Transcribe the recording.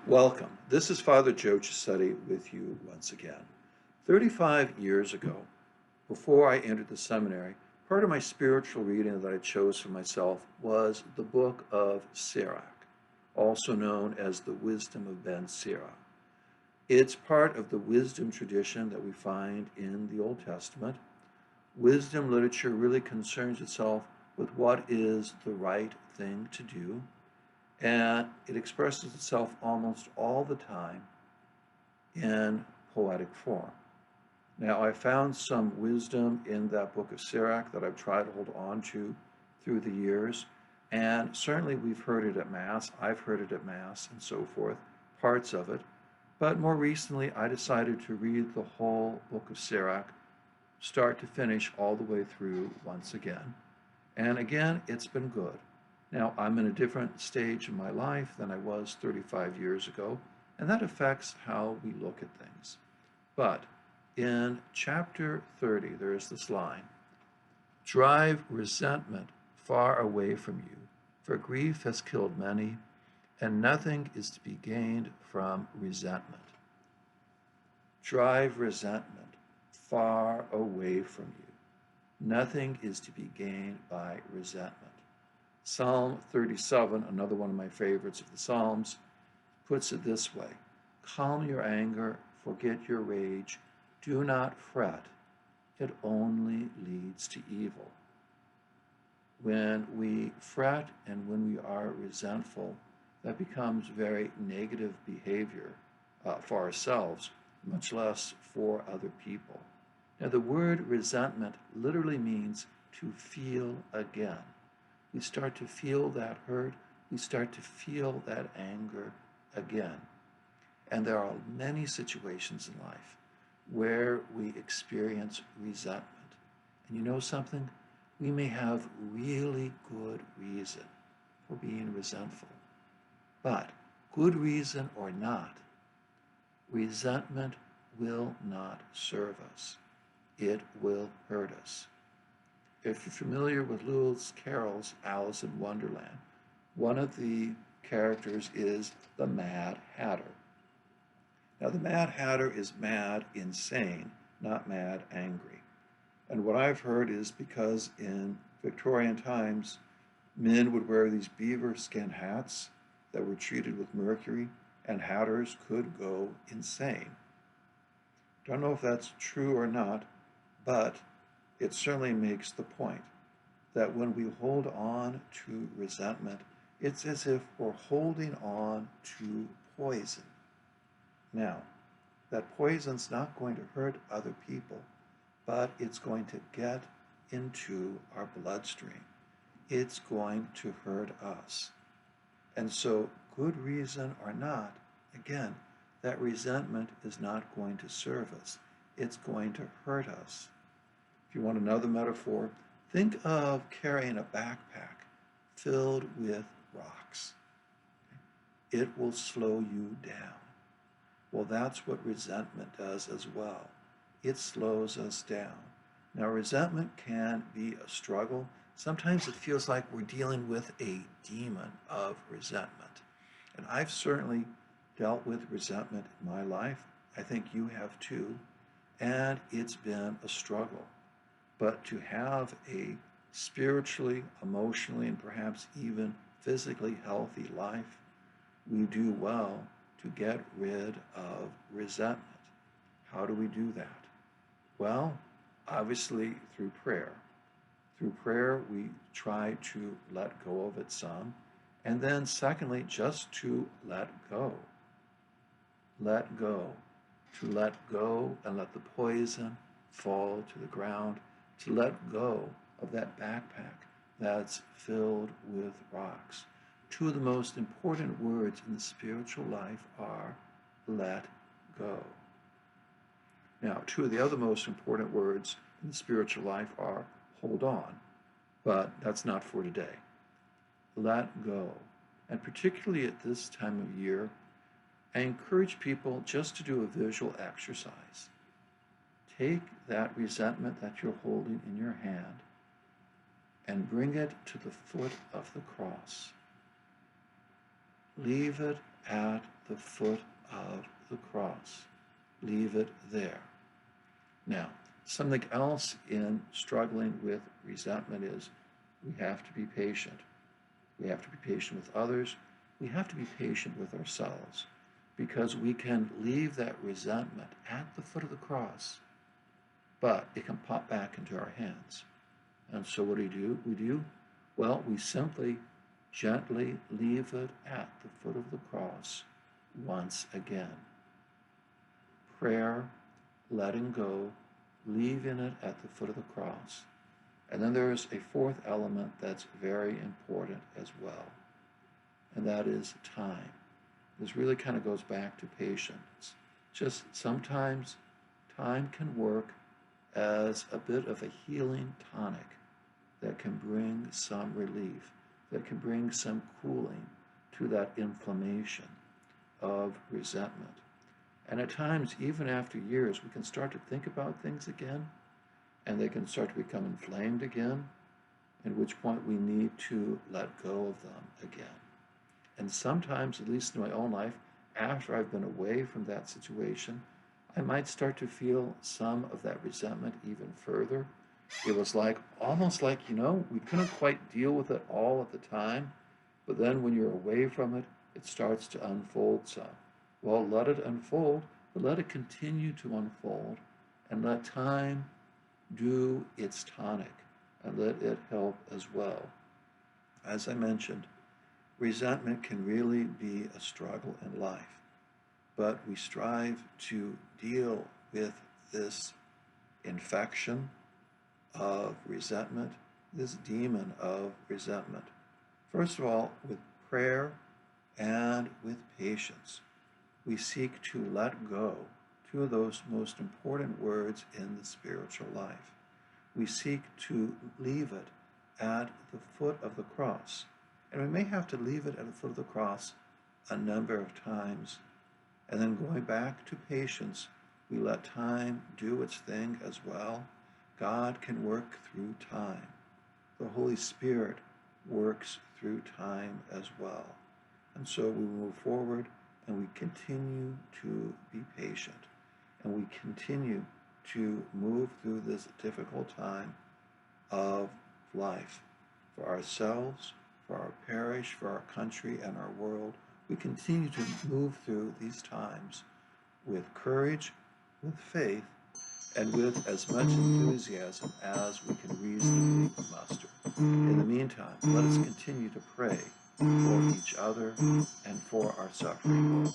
Welcome. This is Father Joe Chisetti with you once again. 35 years ago, before I entered the seminary, part of my spiritual reading that I chose for myself was the book of Sirach, also known as the Wisdom of Ben Sirach. It's part of the wisdom tradition that we find in the Old Testament. Wisdom literature really concerns itself with what is the right thing to do, and it expresses itself almost all the time in poetic form. Now, I found some wisdom in that book of Sirach that I've tried to hold on to through the years, and certainly we've heard it at Mass. I've heard it at Mass and so forth, parts of it. But more recently, I decided to read the whole book of Sirach, start to finish, all the way through once again. And again, it's been good. Now, I'm in a different stage in my life than I was 35 years ago, and that affects how we look at things. But in chapter 30, there is this line: drive resentment far away from you, for grief has killed many, and nothing is to be gained from resentment. Drive resentment far away from you. Nothing is to be gained by resentment. Psalm 37, another one of my favorites of the Psalms, puts it this way: calm your anger, forget your rage, do not fret, it only leads to evil. When we fret and when we are resentful, that becomes very negative behavior for ourselves, much less for other people. Now, the word resentment literally means to feel again. We start to feel that hurt, we start to feel that anger again. And there are many situations in life where we experience resentment. And you know something? We may have really good reason for being resentful. But good reason or not, resentment will not serve us. It will hurt us. If you're familiar with Lewis Carroll's Alice in Wonderland, one of the characters is the Mad Hatter. Now, the Mad Hatter is mad insane, not mad angry. And what I've heard is because in Victorian times, men would wear these beaver skin hats that were treated with mercury, and hatters could go insane. Don't know if that's true or not, but it certainly makes the point that when we hold on to resentment, it's as if we're holding on to poison. Now, that poison's not going to hurt other people, but it's going to get into our bloodstream. It's going to hurt us. And so, good reason or not, again, that resentment is not going to serve us. It's going to hurt us. If you want another metaphor, think of carrying a backpack filled with rocks. It will slow you down. Well, that's what resentment does as well. It slows us down. Now, resentment can be a struggle. Sometimes it feels like we're dealing with a demon of resentment. And I've certainly dealt with resentment in my life. I think you have too. And it's been a struggle. But to have a spiritually, emotionally, and perhaps even physically healthy life, we do well to get rid of resentment. How do we do that? Well, obviously through prayer. Through prayer, we try to let go of it some. And then secondly, just to let go. Let go. To let go and let the poison fall to the ground. To let go of that backpack that's filled with rocks. Two of the most important words in the spiritual life are let go. Now, two of the other most important words in the spiritual life are hold on, but that's not for today. Let go. And particularly at this time of year, I encourage people just to do a visual exercise. Take that resentment that you're holding in your hand and bring it to the foot of the cross. Leave it at the foot of the cross. Leave it there. Now, something else in struggling with resentment is we have to be patient. We have to be patient with others. We have to be patient with ourselves, because we can leave that resentment at the foot of the cross, but it can pop back into our hands. And so what do? Well, we simply gently leave it at the foot of the cross once again. Prayer, letting go, leaving it at the foot of the cross. And then there is a fourth element that's very important as well, and that is time. This really kind of goes back to patience. Just sometimes time can work as a bit of a healing tonic that can bring some relief, that can bring some cooling to that inflammation of resentment. And at times, even after years, we can start to think about things again, and they can start to become inflamed again, at which point we need to let go of them again. And sometimes, at least in my own life, after I've been away from that situation, I might start to feel some of that resentment even further. It was almost like, we couldn't quite deal with it all at the time, but then when you're away from it, it starts to unfold some. Well, let it unfold, but let it continue to unfold, and let time do its tonic, and let it help as well. As I mentioned, resentment can really be a struggle in life, but we strive to deal with this infection of resentment, this demon of resentment. First of all, with prayer and with patience, we seek to let go two of those most important words in the spiritual life. We seek to leave it at the foot of the cross. And we may have to leave it at the foot of the cross a number of times. And then going back to patience, we let time do its thing as well. God can work through time. The Holy Spirit works through time as well. And so we move forward and we continue to be patient. And we continue to move through this difficult time of life for ourselves, for our parish, for our country and our world. We continue to move through these times with courage, with faith, and with as much enthusiasm as we can reasonably muster. In the meantime, let us continue to pray for each other and for our suffering world.